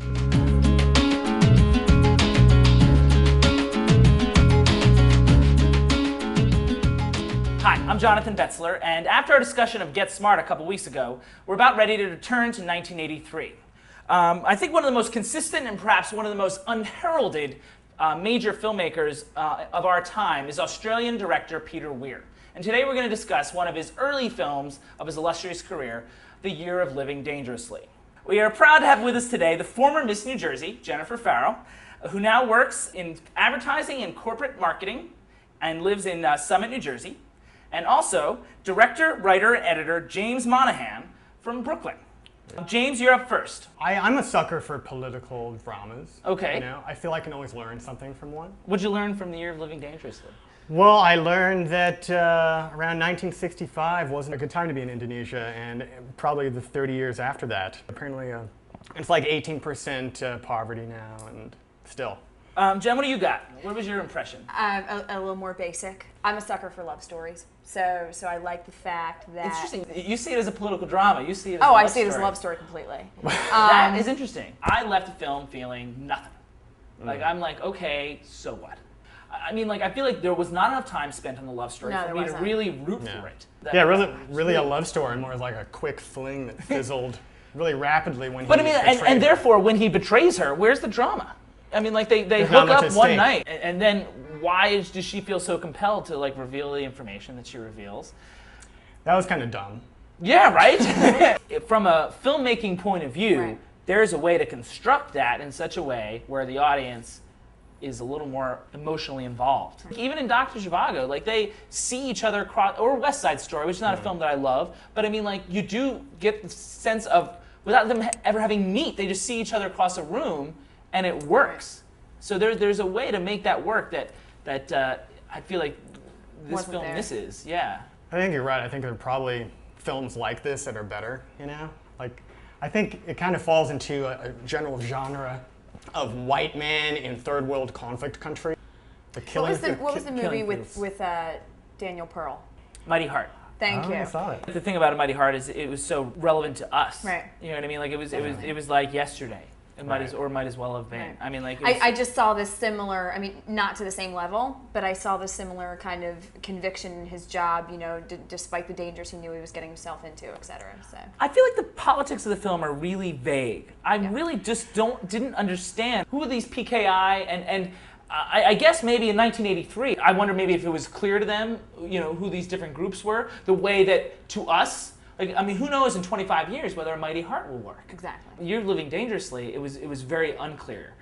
Hi, I'm Jonathan Betzler, and after our discussion of Get Smart a couple weeks ago, we're about ready to return to 1983. I think one of the most consistent and perhaps one of the most unheralded major filmmakers of our time is Australian director Peter Weir. And today we're going to discuss one of his early films of his illustrious career, The Year of Living Dangerously. We are proud to have with us today the former Miss New Jersey, Jennifer Farrell, who now works in advertising and corporate marketing and lives in Summit, New Jersey. And also, director, writer, and editor James Monohan from Brooklyn. James, you're up first. I'm a sucker for political dramas. Okay. You know, I feel I can always learn something from one. What'd you learn from The Year of Living Dangerously? Well, I learned that around 1965 wasn't a good time to be in Indonesia, and probably the 30 years after that. Apparently, it's like 18% poverty now, and still. Jen, what do you got? What was your impression? A little more basic. I'm a sucker for love stories, so I like the fact that... Interesting. You see it as a political drama. You see it as I see it as a love story completely. That is interesting. I left the film feeling nothing. Like, I'm like, okay, so what? I mean, like, I feel like there was not enough time spent on the love story for me to really root for it. Yeah, really a love story, more like a quick fling that fizzled really rapidly when But I mean, and therefore, when he betrays her, where's the drama? I mean, like, they hook up one night, and then why does she feel so compelled to, like, reveal the information that she reveals? That was kind of dumb. Yeah, right? From a filmmaking point of view, Right. there's a way to construct that in such a way where the audience is a little more emotionally involved. Even in Dr. Zhivago, like, they see each other across, or West Side Story, which is not a film that I love, but I mean, like, you do get the sense of, without them ever having meet, they just see each other across a room, and it works. So there's a way to make that work that I feel like this film misses. Yeah. I think you're right. I think there are probably films like this that are better, you know? Like, I think it kind of falls into a general genre of white man in third world conflict country. What was the movie with Daniel Pearl? Mighty Heart. Thank you. I saw it. The thing about A Mighty Heart is it was so relevant to us. Right. You know what I mean? Like, it was like yesterday. It might as well have been. Right. I mean, like, I just saw this similar, I mean, not to the same level, but I saw this similar kind of conviction in his job, you know, despite the dangers he knew he was getting himself into, et cetera. So. I feel like the politics of the film are really vague. I really just didn't understand who are these PKI and I guess maybe in 1983, I wonder maybe if it was clear to them, you know, who these different groups were, the way that to us, like, I mean, who knows in 25 years whether A Mighty Heart will work? Exactly. You're Living Dangerously, it was very unclear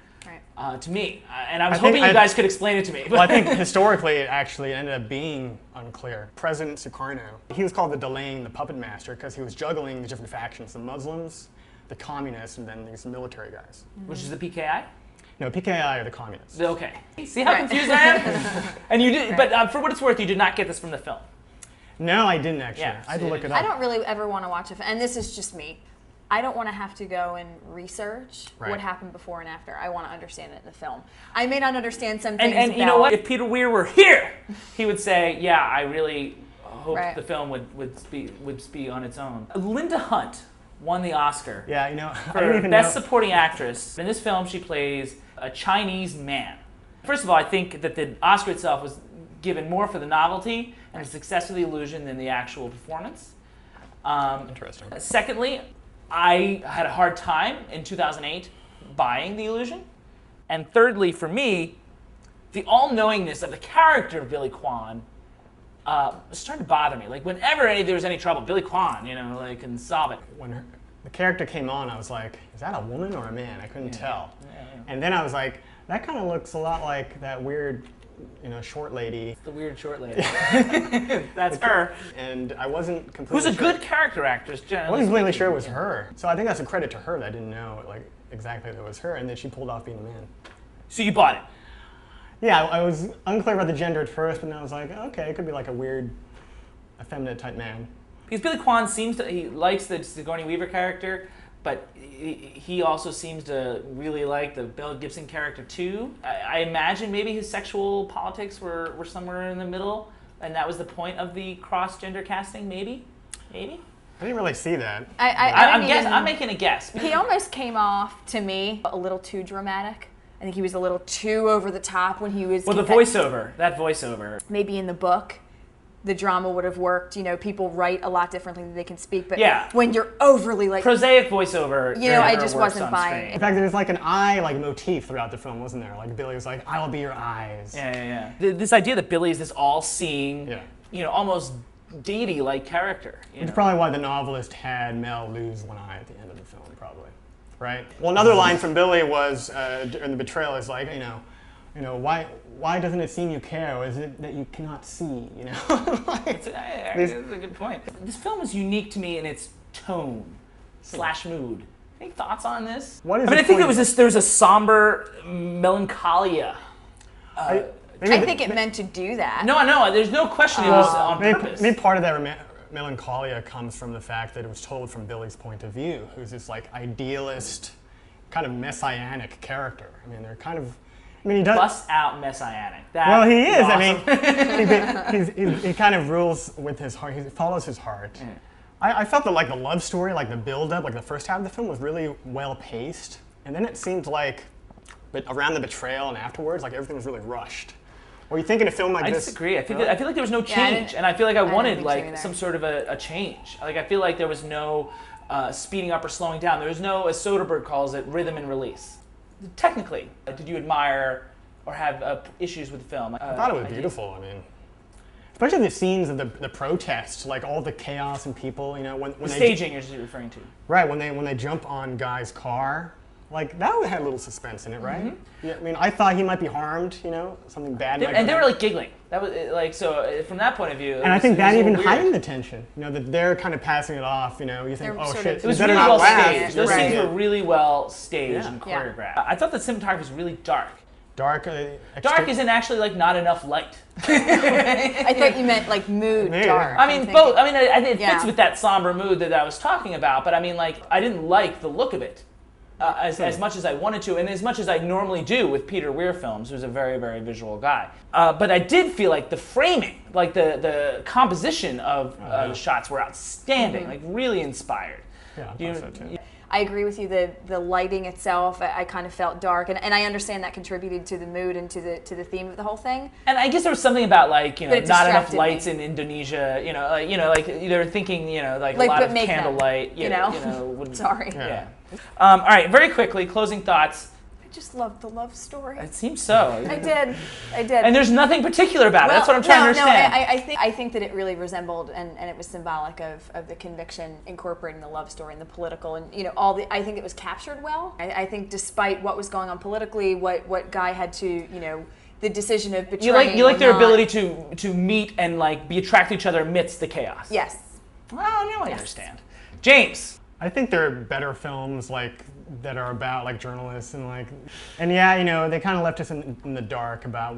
to me. And I was hoping you guys could explain it to me. Well, I think historically it actually ended up being unclear. President Sukarno, he was called the Delane, the puppet master, because he was juggling the different factions, the Muslims, the communists, and then these military guys. Which is the PKI? No, PKI are the communists. Okay. See how confused I am? And you did, but for what it's worth, you did not get this from the film. No, I didn't actually. Yeah, I had to look it up. I don't really ever want to watch a film, and this is just me. I don't want to have to go and research what happened before and after. I want to understand it in the film. I may not understand some things and you know what? If Peter Weir were here, he would say, yeah, I really hope the film would be on its own. Linda Hunt won the Oscar for Best Supporting Actress. In this film, she plays a Chinese man. First of all, I think that the Oscar itself was given more for the novelty and the success of the illusion than the actual performance. Interesting. Secondly, I had a hard time in 2008 buying the illusion. And thirdly, for me, the all-knowingness of the character of Billy Kwan was starting to bother me. Like, whenever there was any trouble, Billy Kwan, you know, like, can solve it. When the character came on, I was like, is that a woman or a man? I couldn't tell. And then I was like, that kind of looks a lot like that weird, you know, short lady. It's the weird short lady. That's her. And I wasn't completely Who's a good character actress, generally. I wasn't completely sure it was her. So I think that's a credit to her that I didn't know, like, exactly that it was her, and that she pulled off being a man. So you bought it? Yeah, I was unclear about the gender at first, but then I was like, okay, it could be like a weird, effeminate type man. Because Billy Kwan he likes the Sigourney Weaver character, but he also seems to really like the Mel Gibson character too. I imagine maybe his sexual politics were somewhere in the middle, and that was the point of the cross-gender casting, maybe? I didn't really see that. I'm making a guess. He almost came off, to me, a little too dramatic. I think he was a little too over the top when he was... Well, that voiceover. Maybe in the book, the drama would have worked. You know, people write a lot differently than they can speak, but when you're overly like... Prosaic voiceover, you know, I just wasn't buying. In fact, there's like an eye like motif throughout the film, wasn't there? Like Billy was like, "I will be your eyes." Yeah. This idea that Billy is this all-seeing, you know, almost deity-like character. Which is probably why the novelist had Mel lose one eye at the end of the film, probably. Right? Well, another line from Billy was, in the betrayal, is like, you know, why doesn't it seem you care? Or is it that you cannot see? You know, that's a good point. This film is unique to me in its tone / mood. Any thoughts on this? I think there's a somber melancholia. I think it meant to do that. No, there's no question it was on purpose. Maybe part of that melancholia comes from the fact that it was told from Billy's point of view, who's this like idealist, kind of messianic character. I mean, they're kind of... I mean, he does... Bust out messianic. Well, he is. Awesome. I mean, he kind of rules with his heart. He follows his heart. Yeah. I felt that like the love story, like the build-up, like the first half of the film was really well-paced. And then it seemed like, but around the betrayal and afterwards, like everything was really rushed. Or you think in a film like this... I disagree. I feel like there was no change, and I feel like I wanted like some sort of a change. Like I feel like there was no speeding up or slowing down. There was no, as Soderbergh calls it, rhythm and release. Technically, did you admire or have issues with the film? I thought it was beautiful. I mean, especially the scenes of the protests, like all the chaos and people. You know, when the staging you're referring to. Right, when they jump on Guy's car. Like, that had a little suspense in it, right? Mm-hmm. Yeah, I mean, I thought he might be harmed, you know, something bad might And they were, like, giggling. That was, like, so from that point of view... And I think that even heightened the tension, you know, that they're kind of passing it off, you know, you think, oh, shit, it was really well staged. Those scenes were really well staged and choreographed. I thought the cinematography was really dark. Dark isn't actually, like, not enough light. I thought you meant, like, mood dark. I mean, both. I mean, it fits with that somber mood that I was talking about, but I mean, like, I didn't like the look of it. As much as I wanted to, and as much as I normally do with Peter Weir films, who's a very, very visual guy. But I did feel like the framing, like the composition of the shots were outstanding, like really inspired. Yeah, I thought so too. I agree with you. The lighting itself, I kind of felt dark, and I understand that contributed to the mood and to the theme of the whole thing. And I guess there was something about like not enough lights in Indonesia. Like they're thinking like a lot of candlelight. Sorry. Yeah. All right, very quickly, closing thoughts. I just loved the love story. It seems so. I did. And there's nothing particular about it. That's what I'm trying to understand. I think that it really resembled and it was symbolic of the conviction incorporating the love story and the political and I think it was captured well. I think despite what was going on politically, what Guy had to the decision of betraying. You like their ability to meet and like be attracted to each other amidst the chaos. Yes. Well, now I understand. James. I think there are better films like that are about like journalists and yeah, they kind of left us in the dark about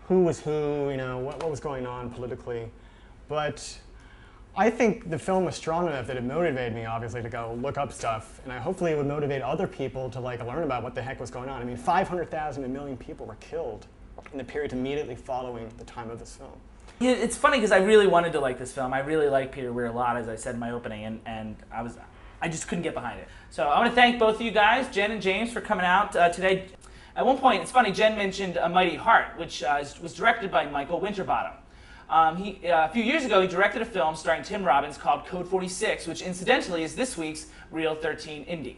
who was who, what was going on politically. But I think the film was strong enough that it motivated me, obviously, to go look up stuff, and hopefully it would motivate other people to like learn about what the heck was going on. I mean, 500,000 to 1 million people were killed in the period immediately following the time of this film. Yeah, it's funny because I really wanted to like this film. I really like Peter Weir a lot, as I said in my opening, and I just couldn't get behind it. So I want to thank both of you guys, Jen and James, for coming out today. At one point, it's funny, Jen mentioned A Mighty Heart, which was directed by Michael Winterbottom. A few years ago, he directed a film starring Tim Robbins called Code 46, which incidentally is this week's Reel 13 Indie.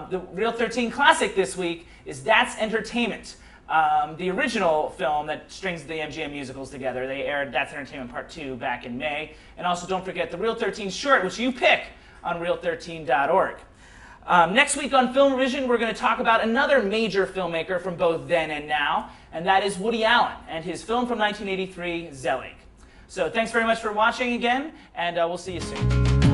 The Reel 13 classic this week is That's Entertainment. The original film that strings the MGM musicals together. They aired That's Entertainment Part 2 back in May. And also don't forget the Reel 13 short, which you pick on reel13.org. Next week on Film ReVision, we're going to talk about another major filmmaker from both then and now, and that is Woody Allen and his film from 1983, Zelig. So thanks very much for watching again, and we'll see you soon.